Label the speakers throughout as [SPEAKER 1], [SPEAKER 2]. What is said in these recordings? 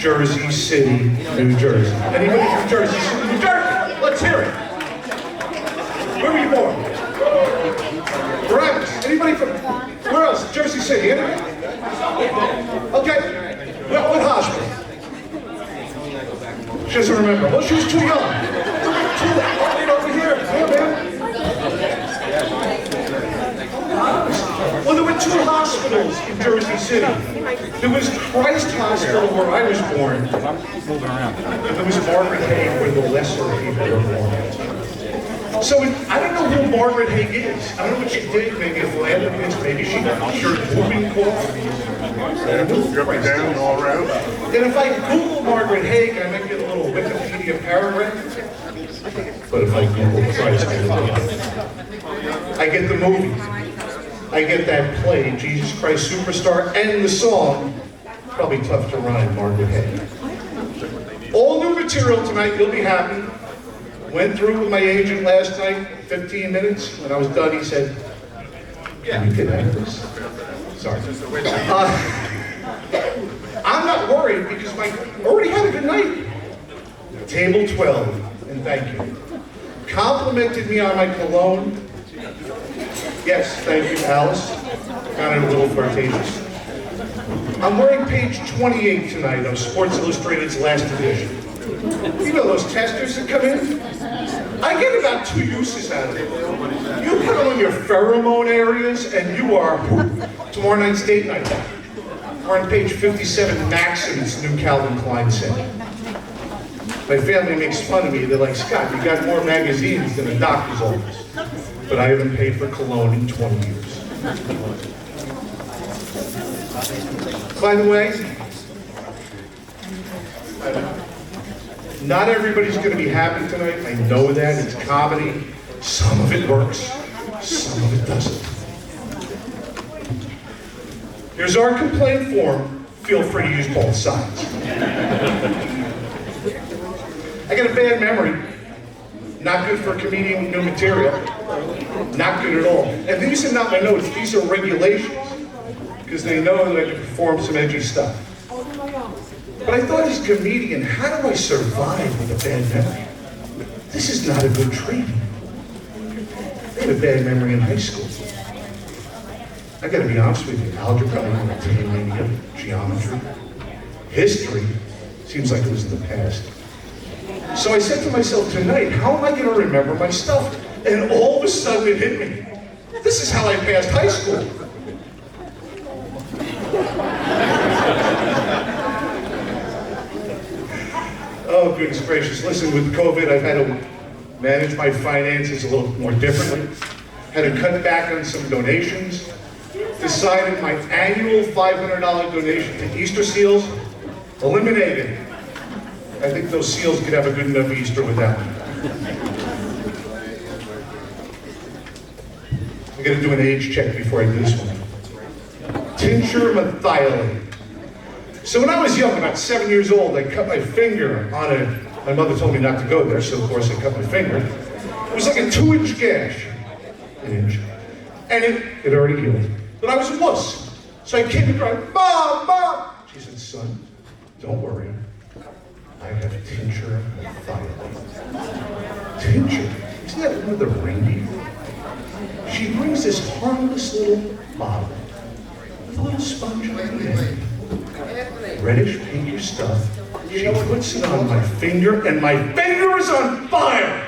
[SPEAKER 1] Jersey City, New Jersey. Anybody from Jersey City, New Jersey? Let's hear it. Where were you born? Barabbas. Anybody from, where else? Jersey City, anybody? Okay. What hospital? She doesn't remember. Well, she was too young. Over here. Hey, man. Well, there were two hospitals in Jersey City. There was Christ Hospital where I was born. And there was Margaret Haig where the lesser people were born. So I don't know who Margaret Haig is. I don't know what she did. Maybe a philanthropist. Maybe she cured whooping cough.
[SPEAKER 2] You're up and down all around.
[SPEAKER 1] And if I Google Margaret Haig, I might get a little Wikipedia paragraph. But if I Google Christ, I get the movie. I get that play, Jesus Christ Superstar, and the song, probably tough to rhyme, Margaret Haig. All new material tonight, you'll be happy. Went through with my agent last night, 15 minutes. When I was done, he said, "Can we get out of this?" Sorry. I'm not worried because I already had a good night. Table 12, and thank you. Complimented me on my cologne. Yes, thank you, Alice. Kind of a little flirtatious. I'm wearing page 28 tonight of Sports Illustrated's last edition. You know those testers that come in? I get about 2 uses out of it. You put them on your pheromone areas, and you are tomorrow night's date night. We're on page 57, Maxim's new Calvin Klein set. My family makes fun of me. They're like, "Scott, you got more magazines than a doctor's office." But I haven't paid for cologne in 20 years. By the way, not everybody's going to be happy tonight. I know that. It's comedy. Some of it works. Some of it doesn't. Here's our complaint form. Feel free to use both sides. I got a bad memory. Not good for a comedian with new material. Not good at all. And these are not my notes. These are regulations. Because they know that I can perform some edgy stuff. But I thought as a comedian, how do I survive with a bad memory? This is not a good treatment. I had a bad memory in high school. I gotta be honest with you, algebra, geometry, history, seems like it was in the past. So I said to myself tonight, how am I gonna remember my stuff? And all of a sudden it hit me. This is how I passed high school. Oh, goodness gracious. Listen, with COVID, I've had to manage my finances a little more differently. Had to cut back on some donations. Decided my annual $500 donation to Easter seals, eliminated. I think those seals could have a good enough Easter without me. I'm going to do an age check before I do this one. Tincture methylate. So when I was young, about 7 years old, I cut my finger on a, my mother told me not to go there, so of course I cut my finger. It was like a 2-inch gash, an inch, and it already healed. But I was a wuss. So I came and cried, "Mom, Mom!" She said, "Son, don't worry. I have tincture methylate." Tincture? Isn't that one of the reindeer? She brings this harmless little bottle with a little sponge on the end. Reddish pinkish stuff. She puts it on my finger, and my finger is on fire!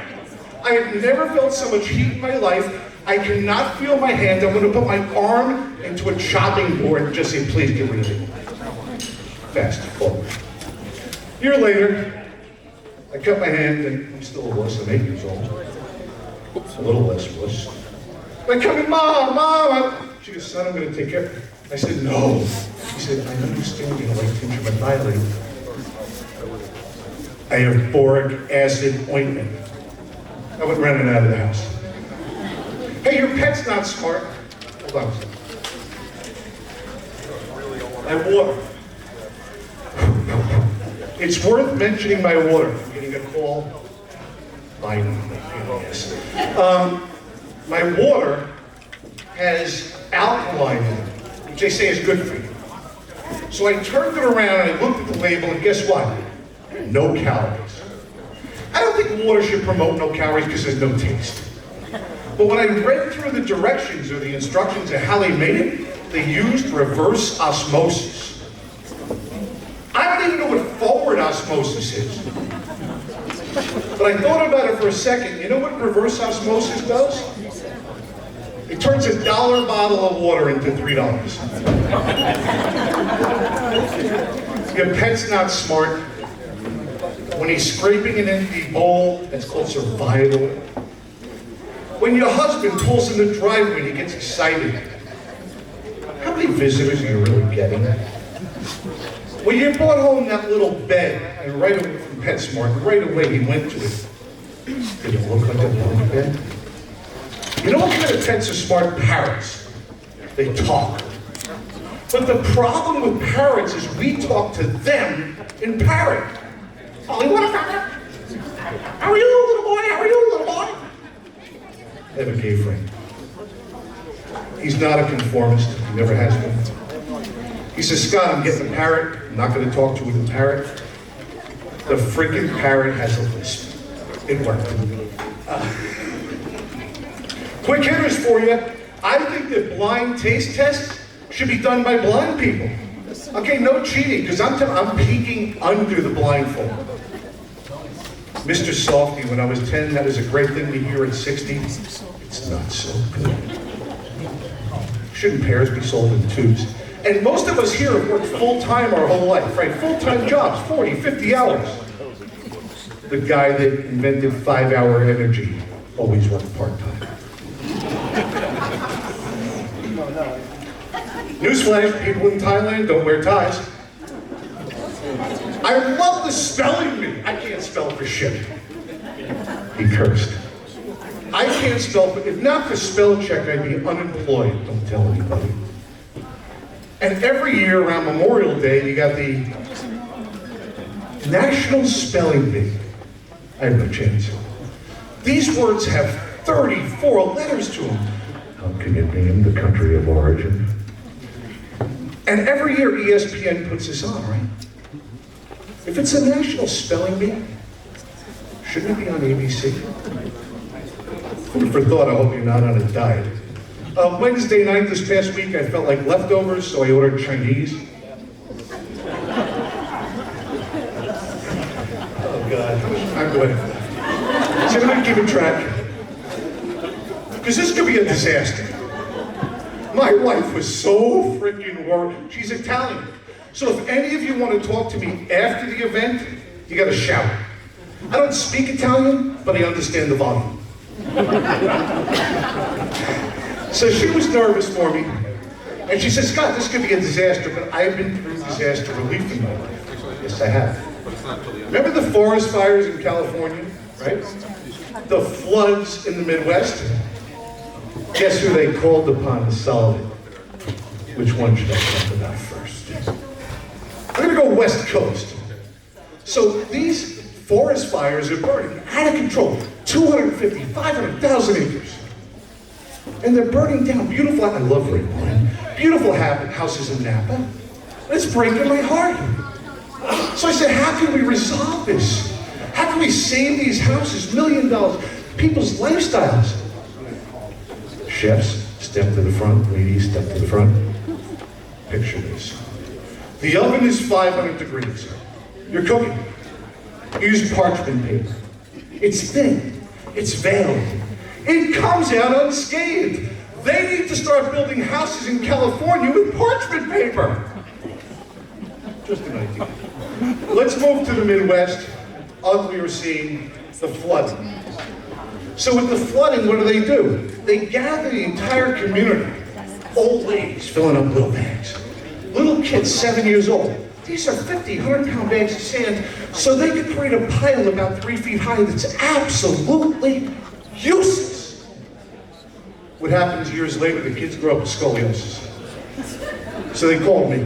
[SPEAKER 1] I have never felt so much heat in my life. I cannot feel my hand. I'm going to put my arm into a chopping board and just say, "Please get rid of it." Fast forward. A year later, I cut my hand, and I'm still a wuss. I'm 8 years old. A little less wuss. I come in, "Mom, Mom!" She goes, "Son, I'm going to take care of it." I said, "No." She said, "I understand you don't like tincture methylate. I have boric acid ointment." I went running out of the house. "Hey, your pet's not smart." Hold on a second. My water. It's worth mentioning my water. I'm getting a call. Biden. Yes. My water has alkaline in it, which they say is good for you. So I turned it around and I looked at the label, and guess what? No calories. I don't think water should promote no calories because there's no taste. But when I read through the directions or the instructions of how they made it, they used reverse osmosis. I don't even know what forward osmosis is. But I thought about it for a second. You know what reverse osmosis does? It turns $1 bottle of water into $3. Your pet's not smart. When he's scraping an empty bowl, that's called survival. When your husband pulls in the driveway and he gets excited, how many visitors are you really getting? When you brought home that little bed, and right away from PetSmart, right away he went to it. Did it look like a bunk bed? You know what kind of pets are smart? Parrots. They talk. But the problem with parrots is we talk to them in parrot. Ollie, what about that? How are you, little boy? How are you, little boy? I have a gay friend. He's not a conformist. He never has been. He says, Scott, I'm getting a parrot. I'm not going to talk to the parrot. The freaking parrot has a lisp. It worked. Quick hitters for you. I think that blind taste tests should be done by blind people. Okay, no cheating, because I'm peeking under the blindfold. Mr. Softy, when I was 10, that was a great thing to hear at 60. It's not so good. Shouldn't pears be sold in tubes? And most of us here have worked full-time our whole life, right? Full-time jobs, 40, 50 hours. The guy that invented 5-hour energy always worked part-time. Newsflash, people in Thailand don't wear ties. I love the spelling bee. I can't spell for shit. He cursed. I can't spell, if not for spell check, I'd be unemployed. Don't tell anybody. And every year around Memorial Day, you got the National Spelling Bee. I have no chance. These words have 34 letters to them. How can you name the country of origin? And every year ESPN puts this on, right? If it's a national spelling bee, shouldn't it be on ABC? Food for thought, I hope you're not on a diet. Wednesday night this past week, I felt like leftovers, so I ordered Chinese. Oh God, I'm going to. So I'm going to keep a track. Because this could be a disaster. My wife was so freaking worried. She's Italian. So if any of you want to talk to me after the event, you got to shout. I don't speak Italian, but I understand the volume. So she was nervous for me. And she said, Scott, this could be a disaster, but I've been through disaster relief in my life. Yes, I have. Remember the forest fires in California, right? The floods in the Midwest? Guess who they called upon to solve it? Which one should I talk about first? I'm gonna go West Coast. So these forest fires are burning out of control. 250, 500,000 acres. And they're burning down beautiful, I love Red Wine, beautiful houses in Napa. It's breaking my heart. So I said, how can we resolve this? How can we save these houses, $1 million, people's lifestyles? Chefs, step to the front. Ladies, step to the front. Picture this. The oven is 500 degrees. You're cooking. You use parchment paper. It's thin. It's veiled. It comes out unscathed. They need to start building houses in California with parchment paper. Just an idea. Let's move to the Midwest. Uglier scene, the flooding. So with the flooding, what do? They gather the entire community. Old ladies filling up little bags. Little kids, 7 years old. These are 50, 100-pound bags of sand, so they could create a pile about 3 feet high that's absolutely useless. What happens years later, the kids grow up with scoliosis. So they called me.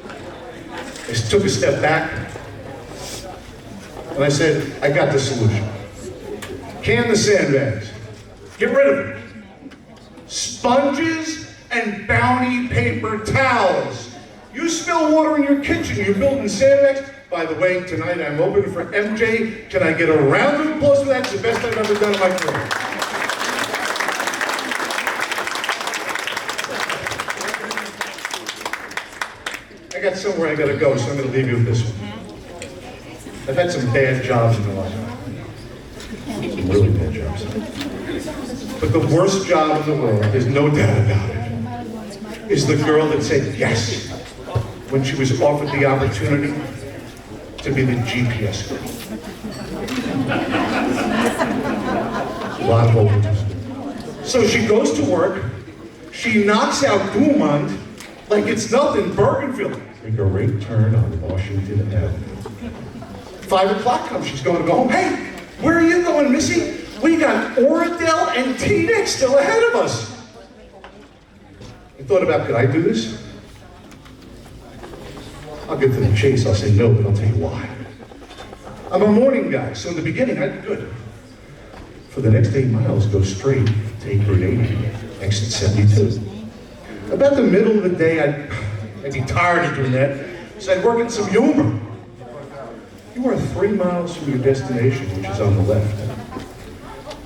[SPEAKER 1] I took a step back, and I said, I got the solution. Can the sandbags. Get rid of them. Sponges and bounty paper towels. You spill water in your kitchen, you build in sandbags. By the way, tonight I'm open for MJ. Can I get a round of applause for that? It's the best I've ever done in my career. I got somewhere I gotta go, so I'm gonna leave you with this one. I've had some bad jobs in my life. Some really bad jobs. But the worst job in the world, there's no doubt about it, is the girl that said yes when she was offered the opportunity to be the GPS girl. A lot of overdose. So she goes to work, she knocks out Dumont like it's nothing, Bergenfield. Make a right turn on Washington Avenue. 5 o'clock comes, she's going to go home. Hey, where are you going, Missy? We got Oradell and T-Nex still ahead of us. I thought about, could I do this? I'll get to the chase, I'll say no, but I'll tell you why. I'm a morning guy, so in the beginning I'd be good. For the next 8 miles, go straight, take Route 80, exit 72. About the middle of the day, I'd be tired of doing that, so I'd work in some humor. You are 3 miles from your destination, which is on the left.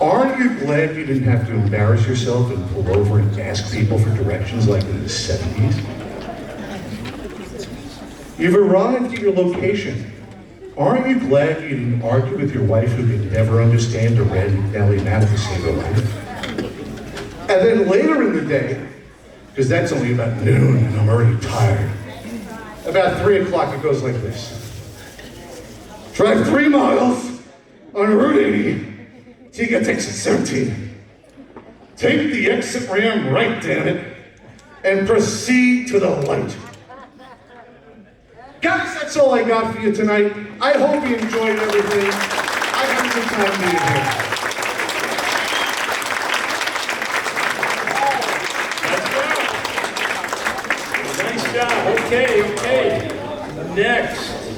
[SPEAKER 1] Aren't you glad you didn't have to embarrass yourself and pull over and ask people for directions like in the 70s? You've arrived at your location. Aren't you glad you didn't argue with your wife who could never understand a red Nelly mat to save her life? And then later in the day, because that's only about noon and I'm already tired, about 3 o'clock it goes like this. Drive 3 miles on Route 80 till you get to exit 17. Take the exit ramp right, damn it, and proceed to the light. Guys, that's all I got for you tonight. I hope you enjoyed everything. I had a good time being here.
[SPEAKER 3] Nice job. Okay. Next.